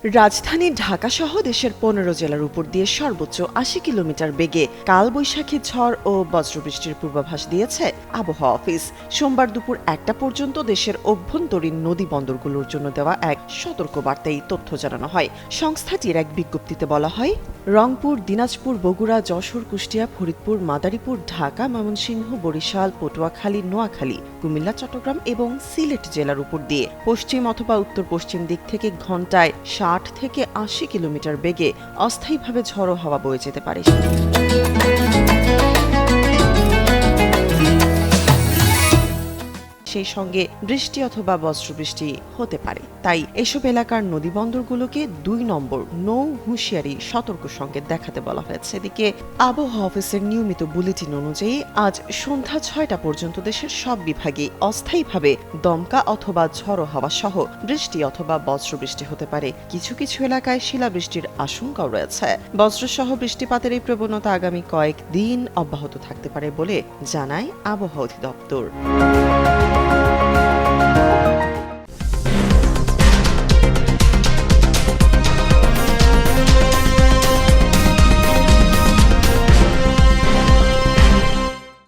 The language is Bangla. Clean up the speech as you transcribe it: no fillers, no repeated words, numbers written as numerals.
রাজধানী ঢাকা সহ দেশের ১৫ জেলার উপর দিয়ে সর্বোচ্চ ৮০ কিলোমিটার বেগে কালবৈশাখী ঝড় ও বজ্রবৃষ্টির পূর্বাভাস দিয়েছে আবহাওয়া অফিস। সোমবার দুপুর ১টা পর্যন্ত দেশের অভ্যন্তরীণ নদী বন্দরগুলোর জন্য দেওয়া এক সতর্কবার্তায় তথ্য জানানো হয়। সংস্থাটির এক বিজ্ঞপ্তিতে বলা হয়, রংপুর, দিনাজপুর, বগুড়া, যশোর, কুষ্টিয়া, ফরিদপুর, মাদারীপুর, ঢাকা, ময়মনসিংহ, বরিশাল, পটুয়াখালী, নোয়াখালী, কুমিল্লা, চট্টগ্রাম এবং সিলেট জেলার উপর দিয়ে পশ্চিম অথবা উত্তর পশ্চিম দিক থেকে ঘণ্টায় ৬০ থেকে ৮০ কিলোমিটার বেগে অস্থায়ীভাবে ঝড়ো হাওয়া বয়ে যেতে পারে। সেই সঙ্গে বৃষ্টি অথবা বজ্রবৃষ্টি হতে পারে। তাই এসব এলাকার নদীবন্দরগুলোকে ২ নম্বর নৌ হুঁশিয়ারি সতর্ক সংকেত দেখাতে বলা হয়েছে। এদিকে আবহাওয়া অফিসের নিয়মিত বুলেটিন অনুযায়ী আজ সন্ধ্যা ৬টা পর্যন্ত দেশের সব বিভাগে অস্থায়ীভাবে দমকা অথবা ঝড়ো হাওয়া সহ বৃষ্টি অথবা বজ্রবৃষ্টি হতে পারে। কিছু কিছু এলাকায় শিলাবৃষ্টির আশঙ্কাও রয়েছে। বজ্রসহ বৃষ্টিপাতের এই প্রবণতা আগামী কয়েকদিন অব্যাহত থাকতে পারে বলে জানায় আবহাওয়া অধিদপ্তর।